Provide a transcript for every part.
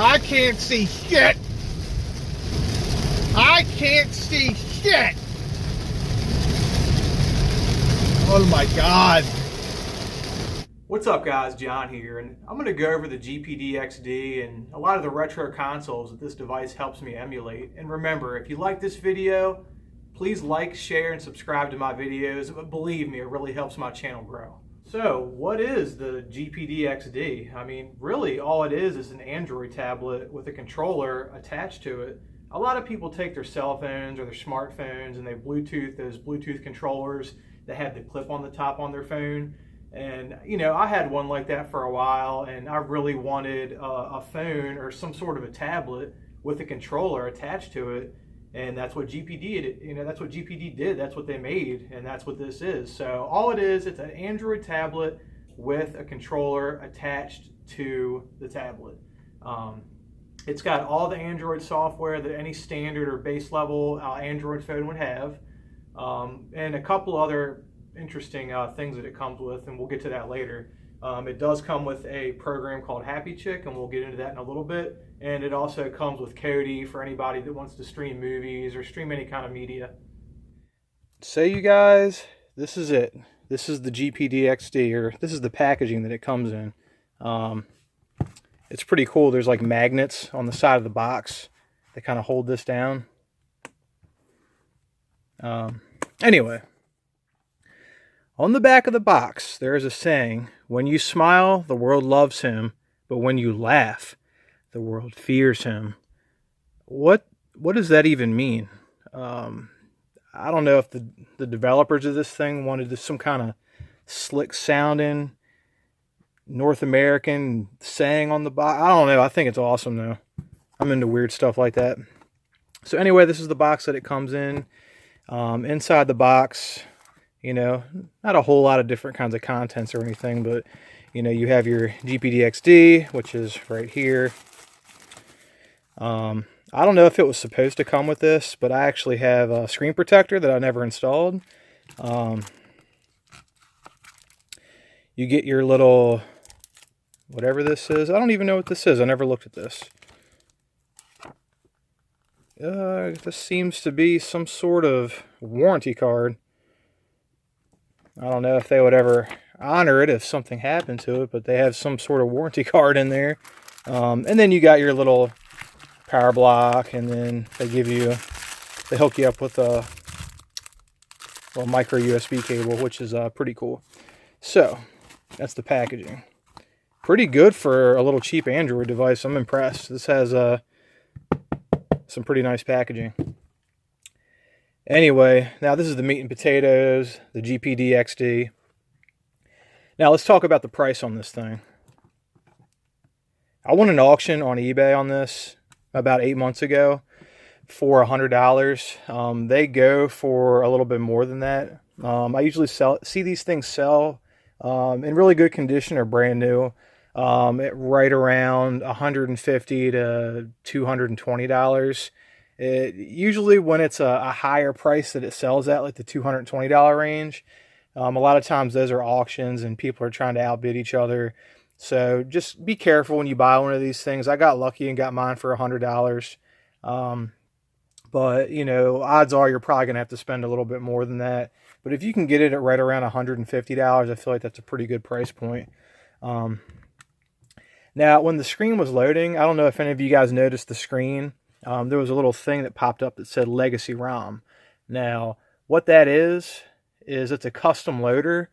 I can't see shit. I can't see shit. Oh my God. What's up guys, John here, and I'm going to go over the GPD Xd and a lot of the retro consoles that this device helps me emulate. And remember, if you like this video, please like, share, and subscribe to my videos. But believe me, it really helps my channel grow. So, what is the GPD Xd? I mean, really all it is an Android tablet with a controller attached to it. A lot of people take their cell phones or their smartphones and they Bluetooth those Bluetooth controllers that have the clip on the top on their phone. And you know, I had one like that for a while, and I really wanted a phone or some sort of a tablet with a controller attached to it, and that's what GPD did. You know, that's what GPD did. That's what they made, and that's what this is. So all it is, it's an Android tablet with a controller attached to the tablet. It's got all the Android software that any standard or base level Android phone would have, and a couple other interesting things that it comes with, and we'll get to that later. It does come with a program called Happy Chick, and we'll get into that in a little bit. And it also comes with Kodi for anybody that wants to stream movies or stream any kind of media. So you guys, this is it. This is the GPD Xd, or this is the packaging that it comes in. It's pretty cool. There's like magnets on the side of the box that kind of hold this down. Anyway, on the back of the box, there is a saying, when you smile, the world loves him, but when you laugh, the world fears him. What does that even mean? I don't know if the developers of this thing wanted some kind of slick sounding North American saying on the box. I don't know. I think it's awesome though. I'm into weird stuff like that. So anyway, this is the box that it comes in. Inside the box, you know, not a whole lot of different kinds of contents or anything, but you know, you have your GPD Xd, which is right here. I don't know if it was supposed to come with this, but I actually have a screen protector that I never installed. You get your little, whatever this is. I don't even know what this is. I never looked at this. This seems to be some sort of warranty card. I don't know if they would ever honor it if something happened to it, but they have some sort of warranty card in there. And then you got your little power block, and then they hook you up with a little micro USB cable, which is pretty cool. So that's the packaging. Pretty good for a little cheap Android device. I'm impressed. This has some pretty nice packaging. Anyway, now this is the meat and potatoes, the GPD Xd. Now let's talk about the price on this thing. I won an auction on eBay on this about 8 months ago for $100. They go for a little bit more than that. I usually see these things sell in really good condition or brand new at right around $150 to $220. Usually when it's a higher price that it sells at, like the $220 range, a lot of times those are auctions and people are trying to outbid each other. So just be careful when you buy one of these things. I got lucky and got mine for $100. But, you know, odds are you're probably going to have to spend a little bit more than that. But if you can get it at right around $150, I feel like that's a pretty good price point. Now, when the screen was loading, I don't know if any of you guys noticed the screen. There was a little thing that popped up that said Legacy ROM. Now, what that is it's a custom loader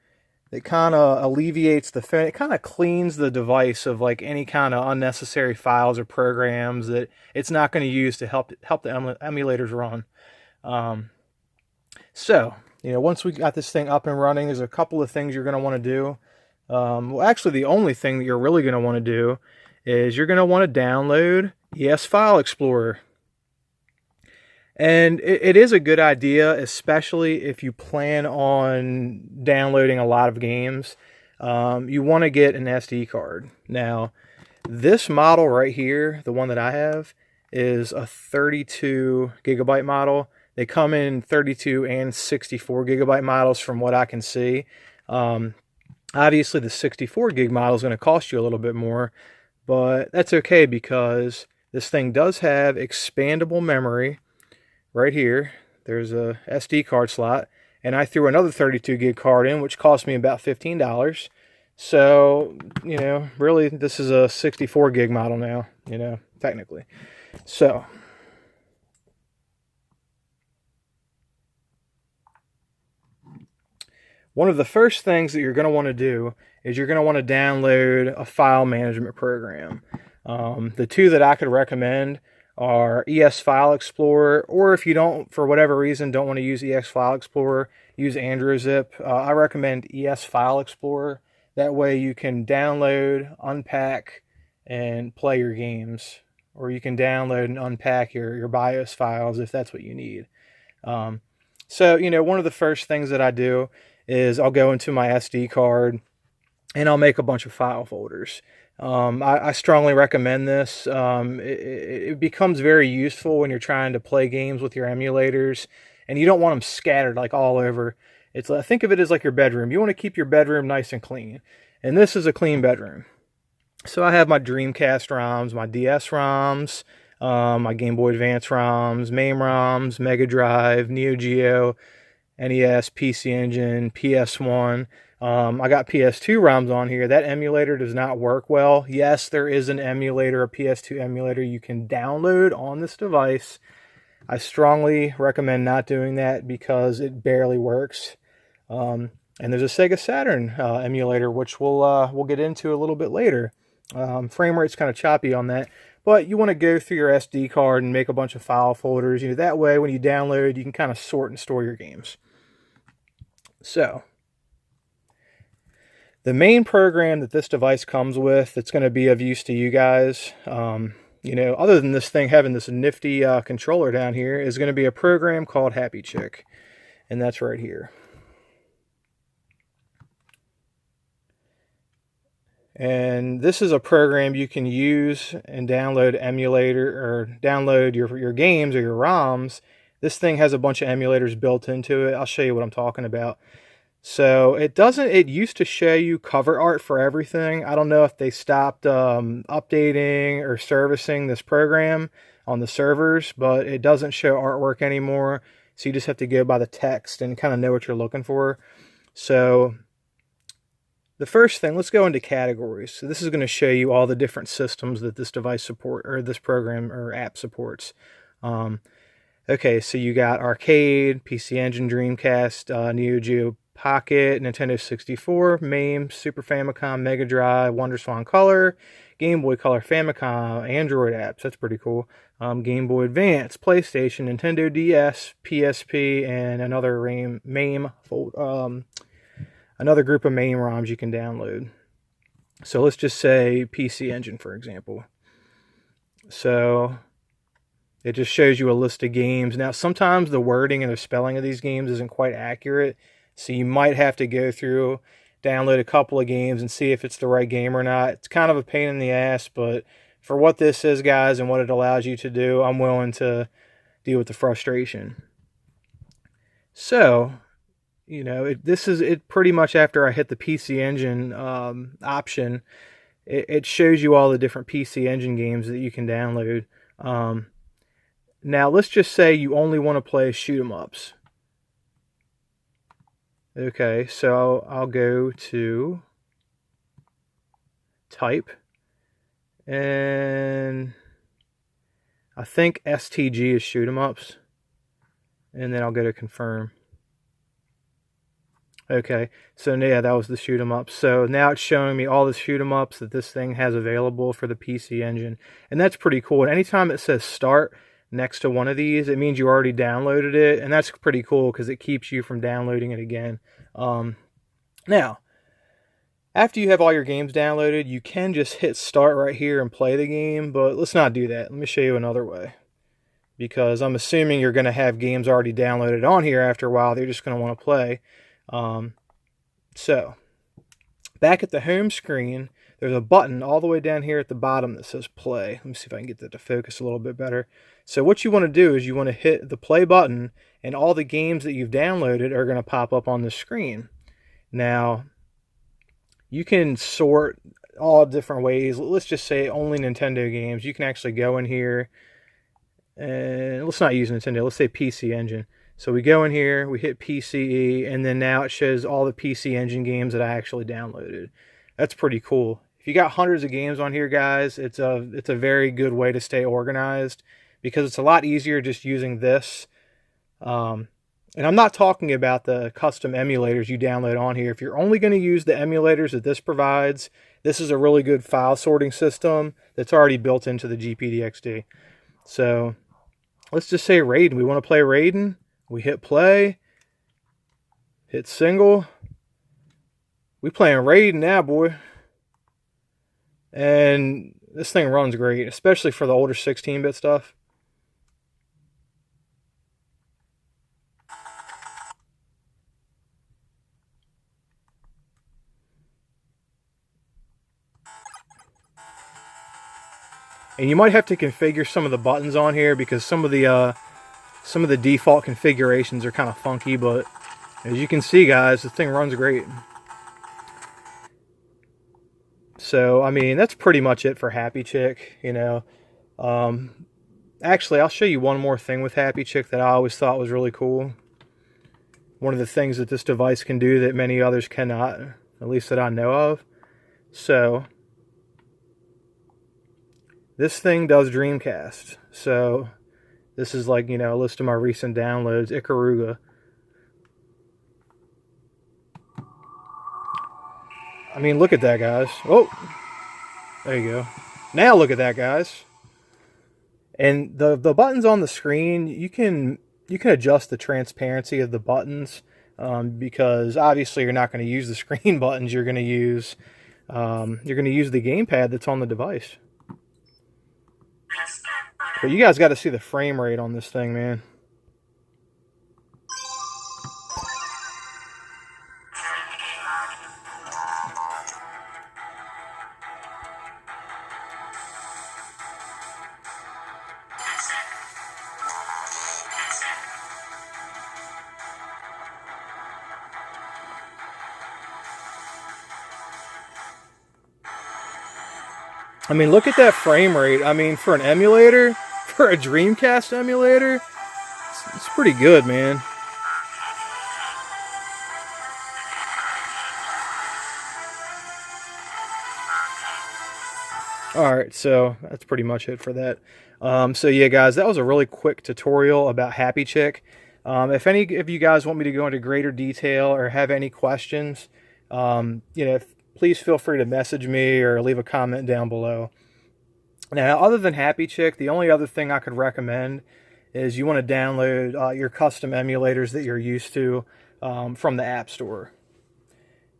that kind of alleviates the phone. It kind of cleans the device of like any kind of unnecessary files or programs that it's not going to use to help the emulators run. So, you know, once we got this thing up and running, there's a couple of things you're going to want to do. Well, actually, the only thing that you're really going to want to do is you're going to want to download ES File Explorer. And it is a good idea, especially if you plan on downloading a lot of games. You want to get an SD card. Now, this model right here, the one that I have, is a 32 gigabyte model. They come in 32 and 64 gigabyte models from what I can see. Obviously, the 64 gig model is going to cost you a little bit more. but that's okay because this thing does have expandable memory right here. There's a SD card slot, and I threw another 32 gig card in, which cost me about $15. So, you know, really this is a 64 gig model now, you know, technically. So, one of the first things that you're going to want to do is you're going to want to download a file management program. The two that I could recommend are ES File Explorer, or if you don't, for whatever reason, don't want to use ES File Explorer, use AndroZip. I recommend ES File Explorer. That way you can download, unpack, and play your games. Or you can download and unpack your BIOS files if that's what you need. So, you know, one of the first things that I do is I'll go into my SD card and I'll make a bunch of file folders. I strongly recommend this. It becomes very useful when you're trying to play games with your emulators and you don't want them scattered like all over. Think of it as like your bedroom. You want to keep your bedroom nice and clean. And this is a clean bedroom. So I have my Dreamcast ROMs, my DS ROMs, my Game Boy Advance ROMs, MAME ROMs, Mega Drive, Neo Geo, NES, PC Engine, PS1. I got PS2 ROMs on here. That emulator does not work well. Yes, there is an emulator, a PS2 emulator you can download on this device. I strongly recommend not doing that because it barely works. And there's a Sega Saturn emulator, which we'll get into a little bit later. Frame rate's kind of choppy on that, but you want to go through your SD card and make a bunch of file folders. You know, that way when you download, you can kind of sort and store your games. So, the main program that this device comes with that's going to be of use to you guys, you know, other than this thing having this nifty controller down here, is going to be a program called Happy Chick, and that's right here. And this is a program you can use and download emulator or download your games or your ROMs. This thing has a bunch of emulators built into it. I'll show you what I'm talking about. So it used to show you cover art for everything. I don't know if they stopped updating or servicing this program on the servers, but it doesn't show artwork anymore. So you just have to go by the text and kind of know what you're looking for. So the first thing, let's go into categories. So this is going to show you all the different systems that this device support or this program or app supports. Okay, so you got arcade, PC Engine, Dreamcast, Neo Geo Pocket, Nintendo 64, MAME, Super Famicom, Mega Drive, WonderSwan Color, Game Boy Color, Famicom, Android apps. That's pretty cool. Game Boy Advance, PlayStation, Nintendo DS, PSP, and another MAME another group of MAME ROMs you can download. So let's just say PC Engine, for example. So it just shows you a list of games. Now, sometimes the wording and the spelling of these games isn't quite accurate, so you might have to go through, download a couple of games and see if it's the right game or not. It's kind of a pain in the ass, but for what this is, guys, and what it allows you to do, I'm willing to deal with the frustration. So, you know, this is it pretty much after I hit the PC Engine option. It shows you all the different PC Engine games that you can download. Now, let's just say you only want to play shoot 'em ups. Okay, so I'll go to type, and I think STG is shoot 'em ups, and then I'll go to confirm. Okay, so yeah, that was the shoot 'em up. So now it's showing me all the shoot 'em ups that this thing has available for the PC Engine, and that's pretty cool. And anytime it says start next to one of these, it means you already downloaded it, and that's pretty cool because it keeps you from downloading it again. Now, after you have all your games downloaded, you can just hit start right here and play the game, but let's not do that. Let me show you another way, because I'm assuming you're going to have games already downloaded on here after a while. They're just going to want to play. So back at the home screen, there's a button all the way down here at the bottom that says play. Let me see if I can get that to focus a little bit better. So what you want to do is you want to hit the play button, and all the games that you've downloaded are going to pop up on the screen. Now, you can sort all different ways. Let's just say only Nintendo games. You can actually go in here, and let's not use Nintendo. Let's say PC Engine. So we go in here, we hit PCE, and then now it shows all the PC Engine games that I actually downloaded. That's pretty cool. If you got hundreds of games on here, guys, it's a very good way to stay organized, because it's a lot easier just using this. And I'm not talking about the custom emulators you download on here. If you're only going to use the emulators that this provides, this is a really good file sorting system that's already built into the GPD Xd. So let's just say Raiden. We want to play Raiden. We hit play. Hit single. We playing Raiden now, boy. And this thing runs great, especially for the older 16-bit stuff. And you might have to configure some of the buttons on here, because some of the default configurations are kind of funky, but as you can see, guys, the thing runs great. So, I mean, that's pretty much it for Happy Chick, you know. Actually, I'll show you one more thing with Happy Chick that I always thought was really cool. One of the things that this device can do that many others cannot, at least that I know of. So this thing does Dreamcast. So this is like, you know, a list of my recent downloads. Ikaruga. I mean, look at that, guys. Oh, there you go. Now look at that, guys. And the buttons on the screen, you can adjust the transparency of the buttons, because obviously you're not going to use the screen buttons. You're going to use the gamepad that's on the device. But you guys got to see the frame rate on this thing, man. I mean, look at that frame rate. I mean, for an emulator, for a Dreamcast emulator, it's pretty good, man. Alright, so that's pretty much it for that. So yeah, guys, that was a really quick tutorial about Happy Chick. If any of you guys want me to go into greater detail or have any questions, you know, please feel free to message me or leave a comment down below. Now, other than Happy Chick, the only other thing I could recommend is you want to download your custom emulators that you're used to from the App Store.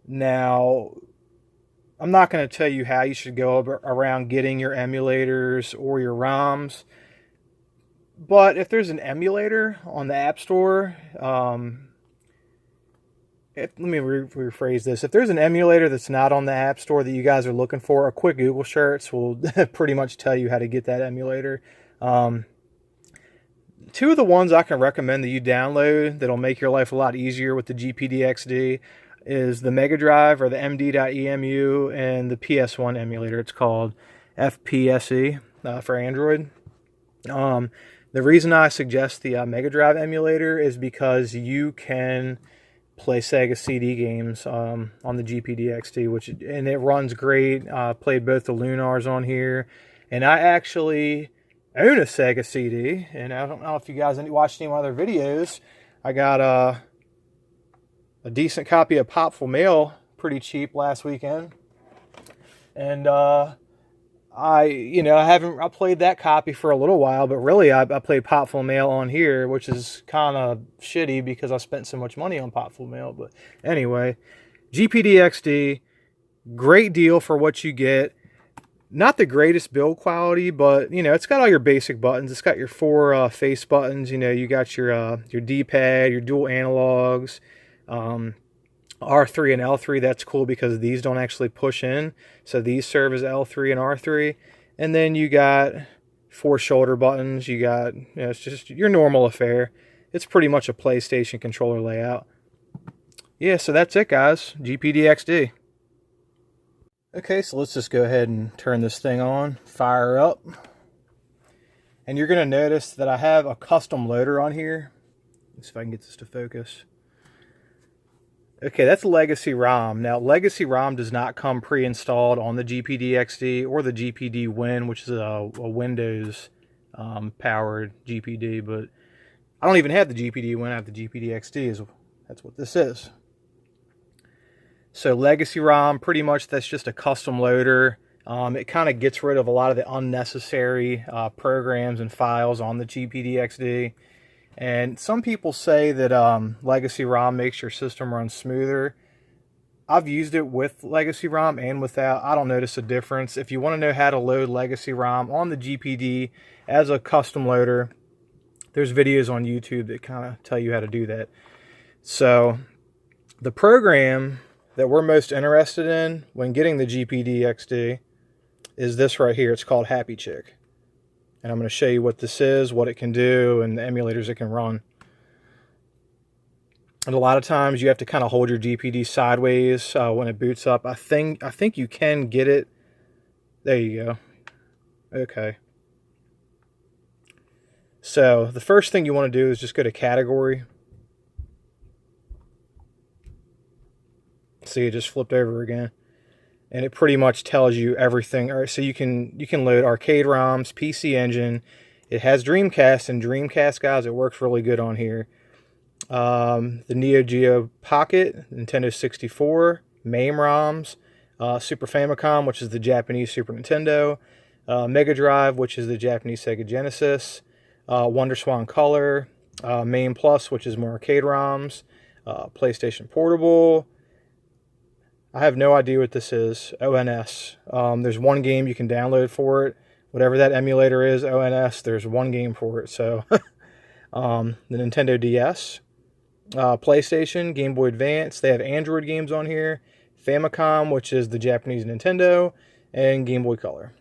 Now, I'm not going to tell you how you should go around getting your emulators or your ROMs, but if there's an emulator on the App Store, let me rephrase this. If there's an emulator that's not on the App Store that you guys are looking for, a quick Google search will pretty much tell you how to get that emulator. Two of the ones I can recommend that you download that'll make your life a lot easier with the GPD Xd is the Mega Drive, or the MD.EMU, and the PS1 emulator. It's called FPSE for Android. The reason I suggest the Mega Drive emulator is because you can play Sega CD games on the GPD Xd, and it runs great. Played both the Lunars on here, and I actually own a Sega CD, and I don't know if you guys watched any of my other videos. I got a decent copy of Popful Mail pretty cheap last weekend, and I played that copy for a little while, but really I played Popful Mail on here, which is kind of shitty because I spent so much money on Popful Mail. But anyway, GPD Xd, great deal for what you get. Not the greatest build quality, but you know, it's got all your basic buttons. It's got your 4 face buttons. You know, you got your D-pad, your dual analogs, R3 and L3. That's cool because these don't actually push in, so these serve as L3 and R3. And then you got 4 shoulder buttons. You got, you know, it's just your normal affair. It's pretty much a PlayStation controller layout. Yeah, so that's it, guys. GPD Xd. Okay, so let's just go ahead and turn this thing on, fire up. And you're going to notice that I have a custom loader on here. Let's see if I can get this to focus. Okay, that's Legacy ROM. Now, Legacy ROM does not come pre-installed on the GPD Xd or the GPD Win, which is a Windows powered GPD, but I don't even have the GPD Win, I have the GPD Xd. That's what this is. So Legacy ROM, pretty much that's just a custom loader. It kind of gets rid of a lot of the unnecessary programs and files on the GPD Xd. And some people say that Legacy ROM makes your system run smoother. I've used it with Legacy ROM and without. I don't notice a difference. If you want to know how to load Legacy ROM on the GPD as a custom loader, there's videos on YouTube that kind of tell you how to do that. So the program that we're most interested in when getting the GPD Xd is this right here. It's called Happy Chick. And I'm going to show you what this is, what it can do, and the emulators it can run. And a lot of times you have to kind of hold your GPD sideways when it boots up. I think you can get it. There you go. Okay. So the first thing you want to do is just go to Category. See, it just flipped over again. And it pretty much tells you everything. All right, so you can load arcade ROMs, PC Engine. It has Dreamcast, and Dreamcast, guys, it works really good on here. The Neo Geo Pocket, Nintendo 64, MAME ROMs, Super Famicom, which is the Japanese Super Nintendo, Mega Drive, which is the Japanese Sega Genesis, WonderSwan Color, MAME Plus, which is more arcade ROMs, PlayStation Portable. I have no idea what this is. ONS. There's one game you can download for it. Whatever that emulator is, ONS, there's one game for it. So, the Nintendo DS, PlayStation, Game Boy Advance. They have Android games on here. Famicom, which is the Japanese Nintendo, and Game Boy Color.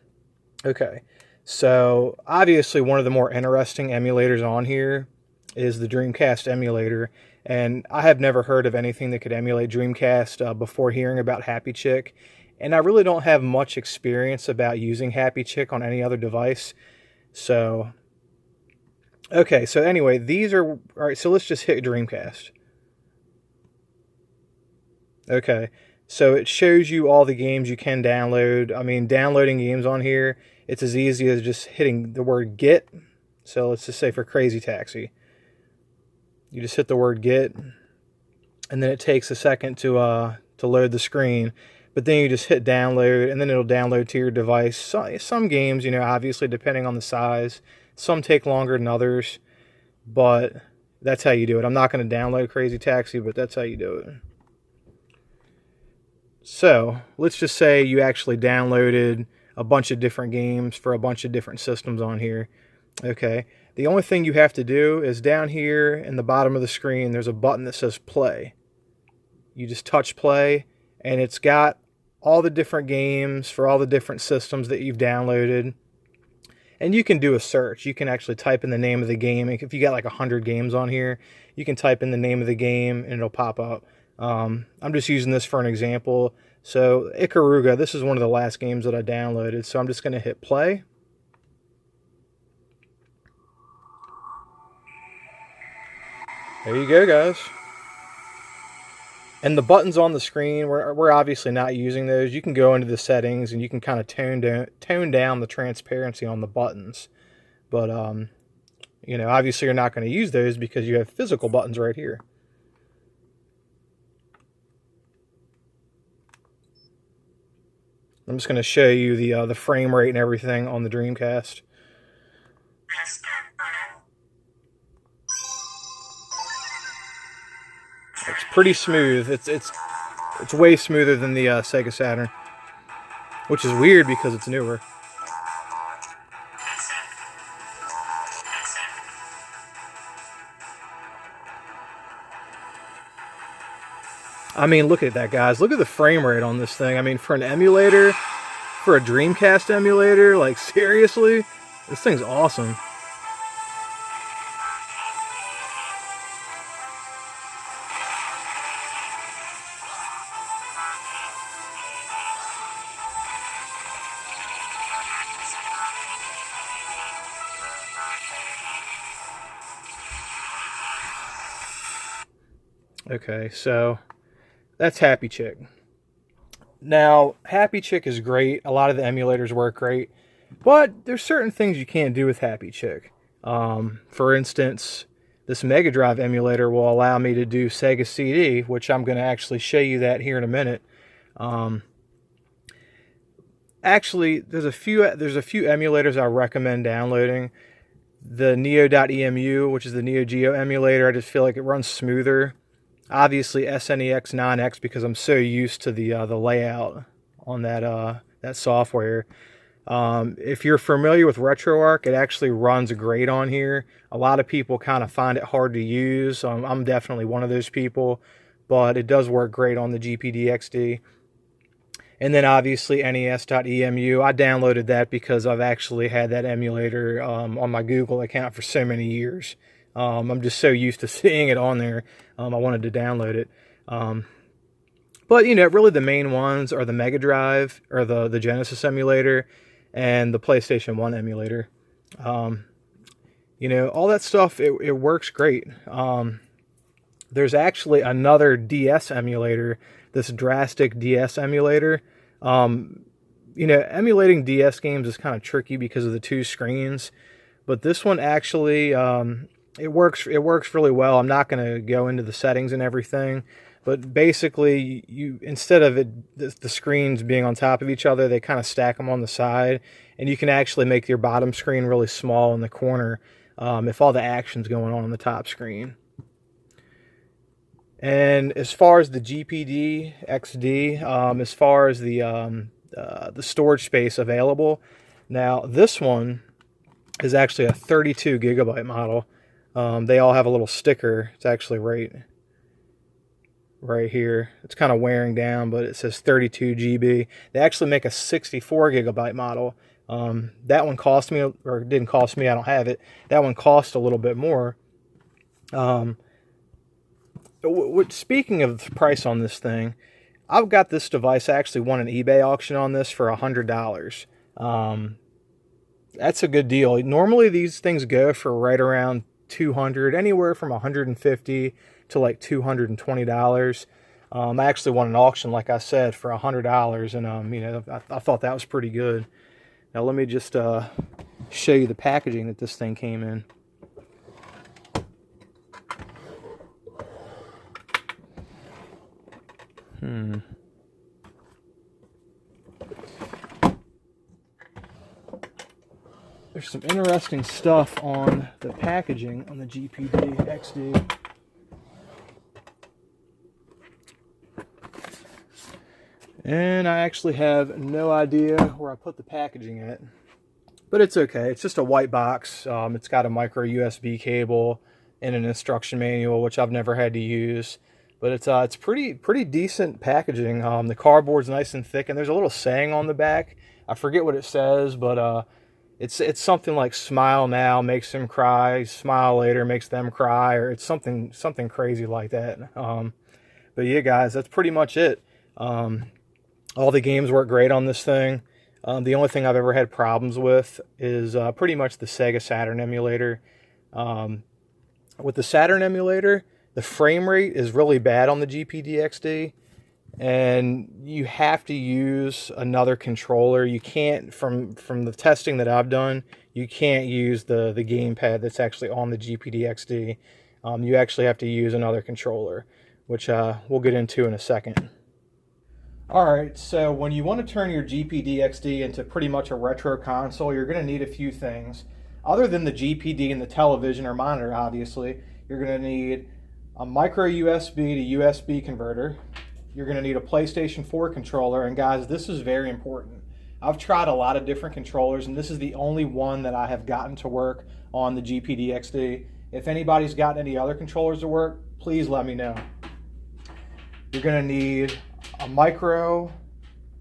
Okay, so obviously one of the more interesting emulators on here is the Dreamcast emulator. And I have never heard of anything that could emulate Dreamcast before hearing about Happy Chick. And I really don't have much experience about using Happy Chick on any other device. So, okay, so anyway, these are... Alright, so let's just hit Dreamcast. Okay, so it shows you all the games you can download. I mean, downloading games on here, it's as easy as just hitting the word get. So let's just say for Crazy Taxi. You just hit the word get, and then it takes a second to load the screen. But then you just hit download, and then it'll download to your device. Some games, you know, obviously depending on the size, some take longer than others, but that's how you do it. I'm not going to download Crazy Taxi, but that's how you do it. So let's just say you actually downloaded a bunch of different games for a bunch of different systems on here. Okay. The only thing you have to do is down here in the bottom of the screen, there's a button that says play. You just touch play, and it's got all the different games for all the different systems that you've downloaded. And you can do a search. You can actually type in the name of the game. If you got like 100 games on here, you can type in the name of the game and it'll pop up. I'm just using this for an example. So Ikaruga, this is one of the last games that I downloaded. So I'm just going to hit play. There you go, guys. And the buttons on the screen, we're obviously not using those. You can go into the settings and you can kind of tone down the transparency on the buttons. But, you know, obviously you're not going to use those because you have physical buttons right here. I'm just going to show you the frame rate and everything on the Dreamcast. It's pretty smooth. It's way smoother than the Sega Saturn, which is weird because it's newer. I mean, look at that, guys. Look at the frame rate on this thing. I mean, for an emulator, for a Dreamcast emulator, like seriously, this thing's awesome. Okay, so that's Happy Chick. Now, Happy Chick is great. A lot of the emulators work great, but there's certain things you can't do with Happy Chick. For instance, this Mega Drive emulator will allow me to do Sega CD, which I'm going to actually show you that here in a minute. Actually, there's a few emulators I recommend downloading. The Neo.emu, which is the Neo Geo emulator, I just feel like it runs smoother. Obviously SNEX 9X, because I'm so used to the layout on that software. If you're familiar with RetroArch, it actually runs great on here. A lot of people kind of find it hard to use. I'm definitely one of those people, but it does work great on the GPD Xd. And then obviously NES.emu, I downloaded that because I've actually had that emulator on my Google account for so many years. I'm just so used to seeing it on there. I wanted to download it. But, you know, really the main ones are the Mega Drive, or the Genesis emulator, and the PlayStation 1 emulator. You know, all that stuff, it works great. There's actually another DS emulator, this Drastic DS emulator. You know, emulating DS games is kind of tricky because of the two screens, but this one actually, it works really well. I'm not going to go into the settings and everything, but basically, instead of the screens being on top of each other, they kind of stack them on the side, and you can actually make your bottom screen really small in the corner if all the action's going on the top screen. And as far as the GPD Xd, as far as the storage space available, now this one is actually a 32 gigabyte model. They all have a little sticker. It's actually right here. It's kind of wearing down, but it says 32 GB. They actually make a 64 gigabyte model. That one cost me, or didn't cost me, I don't have it. That one cost a little bit more. Speaking of the price on this thing, I've got this device. I actually won an eBay auction on this for $100. That's a good deal. Normally these things go for right around $200, anywhere from $150 to like $220. I actually won an auction, like I said, for $100, and you know, I thought that was pretty good. Now let me just show you the packaging that this thing came in. There's some interesting stuff on the packaging on the GPD Xd. And I actually have no idea where I put the packaging at, but it's okay. It's just a white box. It's got a micro USB cable and an instruction manual, which I've never had to use. But it's pretty decent packaging. The cardboard's nice and thick, and there's a little saying on the back. I forget what it says, but it's something like "Smile now makes them cry, smile later makes them cry," or it's something crazy like that. But yeah, guys, that's pretty much it. All the games work great on this thing. The only thing I've ever had problems with is pretty much the Sega Saturn emulator. With the Saturn emulator, the frame rate is really bad on the GPD Xd, and you have to use another controller. You can't, from the testing that I've done, you can't use the gamepad that's actually on the GPD Xd. You actually have to use another controller, which we'll get into in a second. Alright, so when you want to turn your GPD Xd into pretty much a retro console, you're going to need a few things. Other than the GPD and the television or monitor, obviously, you're going to need a micro USB to USB converter. You're going to need a PlayStation 4 controller, and guys, this is very important. I've tried a lot of different controllers, and this is the only one that I have gotten to work on the GPD Xd. If anybody's got any other controllers to work, please let me know. You're going to need a micro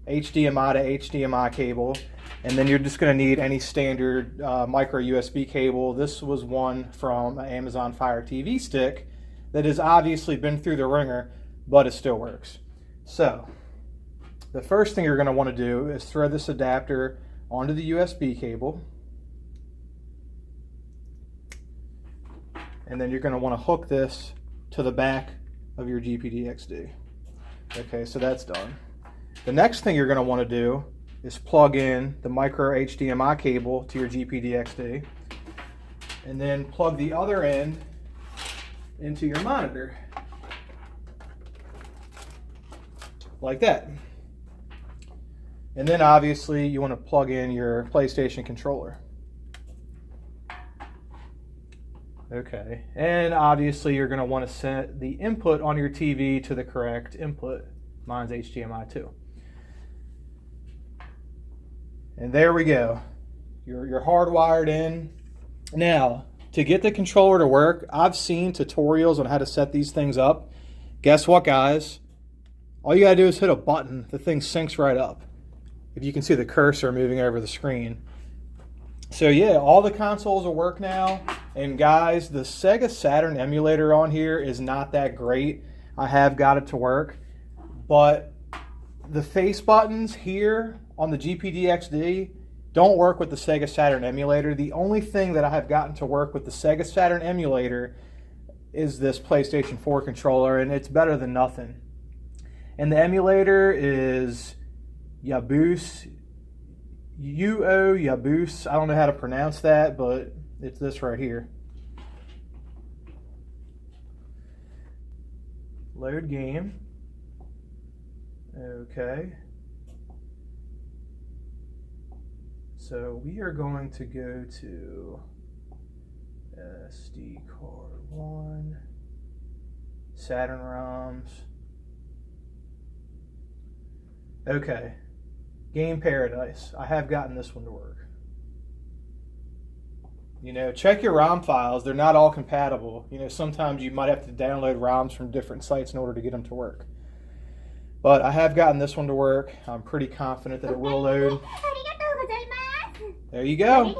HDMI to HDMI cable, and then you're just going to need any standard micro USB cable. This was one from an Amazon Fire TV stick that has obviously been through the ringer, but it still works. So the first thing you're going to want to do is thread this adapter onto the USB cable. and then you're going to want to hook this to the back of your GPD Xd. Okay, so that's done. The next thing you're going to want to do is plug in the micro HDMI cable to your GPD Xd, and then plug the other end into your monitor, like that. And then obviously you want to plug in your PlayStation controller. Okay, and obviously you're going to want to set the input on your TV to the correct input. Mine's HDMI too. And there we go. You're hardwired in. Now, to get the controller to work, I've seen tutorials on how to set these things up. Guess what, guys? All you gotta do is hit a button. The thing syncs right up. If you can see the cursor moving over the screen. So yeah, all the consoles will work now. And guys, the Sega Saturn emulator on here is not that great. I have got it to work. But the face buttons here on the GPD Xd don't work with the Sega Saturn emulator. The only thing that I have gotten to work with the Sega Saturn emulator is this PlayStation 4 controller, and it's better than nothing. And the emulator is Yaboose, Yaboose. I don't know how to pronounce that, but it's this right here. Load game. Okay. So we are going to go to SD card 1, Saturn ROMs. Okay, Game Paradise. I have gotten this one to work. You know, check your ROM files. They're not all compatible. You know, sometimes you might have to download ROMs from different sites in order to get them to work. But I have gotten this one to work. I'm pretty confident that it will load. There you go.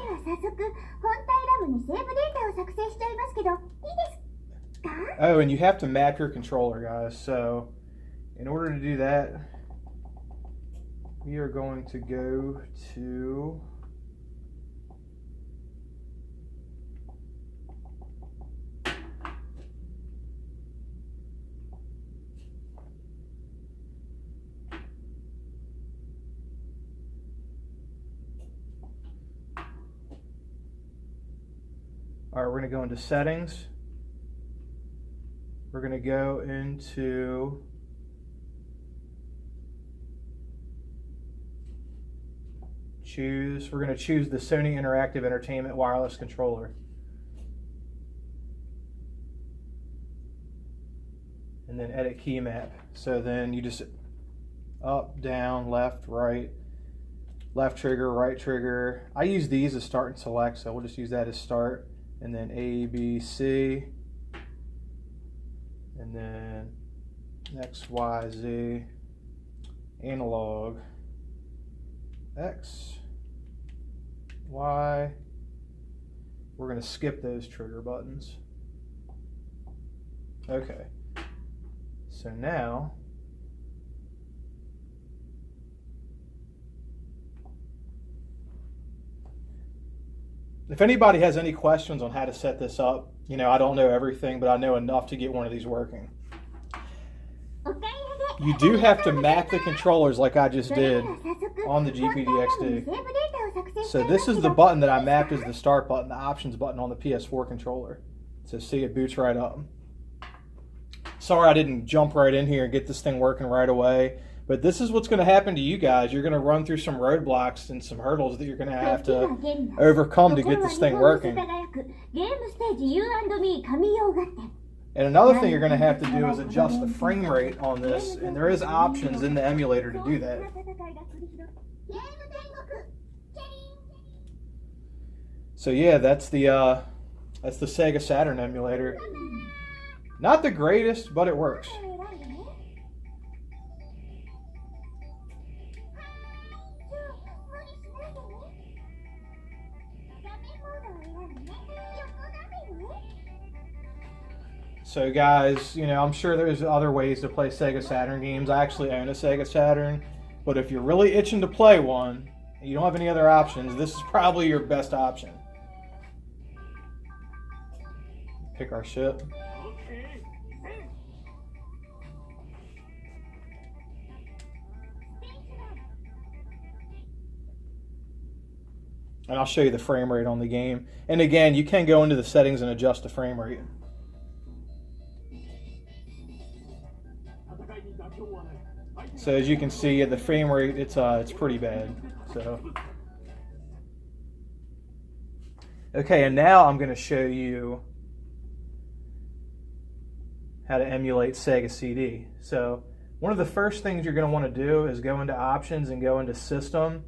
Oh, and you have to map your controller, guys. So, in order to do that, we are going to go to all right, we're going to go into settings. We're going to go into choose. We're going to choose the Sony Interactive Entertainment wireless controller. And then edit key map. So then you just up, down, left, right, left trigger, right trigger. I use these as start and select, so we'll just use that as start. And then A, B, C. And then X, Y, Z. Analog. X, Y. We're going to skip those trigger buttons. Okay. So now if anybody has any questions on how to set this up, you know, I don't know everything, but I know enough to get one of these working. You do have to map the controllers like I just did on the GPD Xd. So this is the button that I mapped as the start button, the options button on the PS4 controller. So see, it boots right up. Sorry I didn't jump right in here and get this thing working right away. But this is what's going to happen to you guys. You're going to run through some roadblocks and some hurdles that you're going to have to overcome to get this thing working. And another thing you're going to have to do is adjust the frame rate on this. And there is options in the emulator to do that. So yeah, that's the Sega Saturn emulator. Not the greatest, but it works. So guys, you know, I'm sure there's other ways to play Sega Saturn games. I actually own a Sega Saturn, but if you're really itching to play one, and you don't have any other options, this is probably your best option. pick our ship. And I'll show you the frame rate on the game. And again, you can go into the settings and adjust the frame rate. So as you can see, the frame rate, it's pretty bad. So okay, and now I'm going to show you how to emulate Sega CD. So one of the first things you're going to want to do is go into Options and go into System.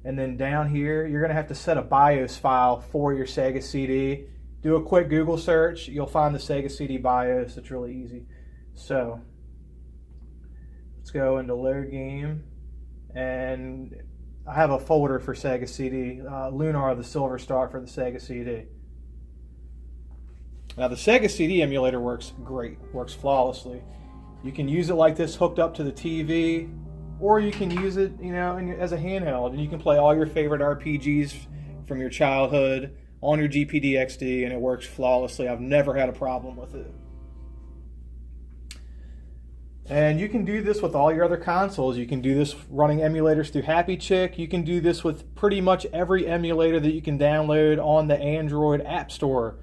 And then down here, you're going to have to set a BIOS file for your Sega CD. Do a quick Google search. You'll find the Sega CD BIOS. It's really easy. So let's go into Load Game. And I have a folder for Sega CD, Lunar, the Silver Star for the Sega CD. Now the Sega CD emulator works great, works flawlessly. You can use it like this hooked up to the TV, or you can use it, you know, as a handheld, and you can play all your favorite RPGs from your childhood on your GPD Xd, and it works flawlessly. I've never had a problem with it. And you can do this with all your other consoles. You can do this running emulators through Happy Chick. You can do this with pretty much every emulator that you can download on the Android App Store.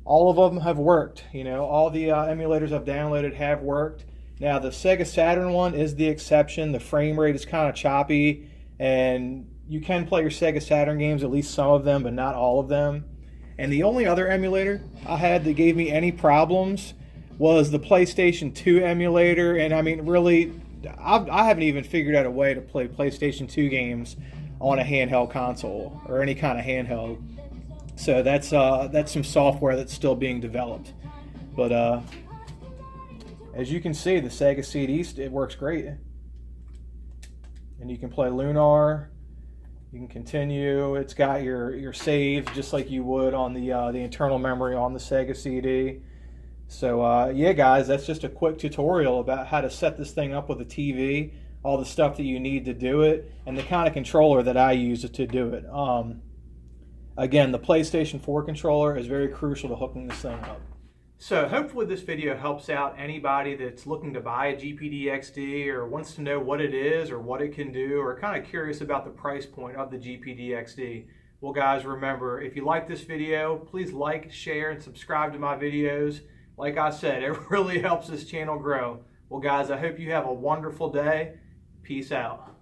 All of them have worked. You know, all the emulators I've downloaded have worked. Now the Sega Saturn one is the exception. The frame rate is kind of choppy, and you can play your Sega Saturn games, at least some of them, but not all of them. And the only other emulator I had that gave me any problems was the PlayStation 2 emulator. And I mean, really, I haven't even figured out a way to play PlayStation 2 games on a handheld console or any kind of handheld. So that's some software that's still being developed. But as you can see, the Sega CD, it works great. And you can play Lunar. You can continue. It's got your saves just like you would on the internal memory on the Sega CD. So yeah, guys, that's just a quick tutorial about how to set this thing up with a TV, all the stuff that you need to do it, and the kind of controller that I use to do it. Again, the PlayStation 4 controller is very crucial to hooking this thing up. So hopefully this video helps out anybody that's looking to buy a GPD Xd or wants to know what it is or what it can do, or kind of curious about the price point of the GPD Xd. Well guys, remember, if you like this video, please like, share, and subscribe to my videos. Like I said, it really helps this channel grow. Well guys, I hope you have a wonderful day. Peace out.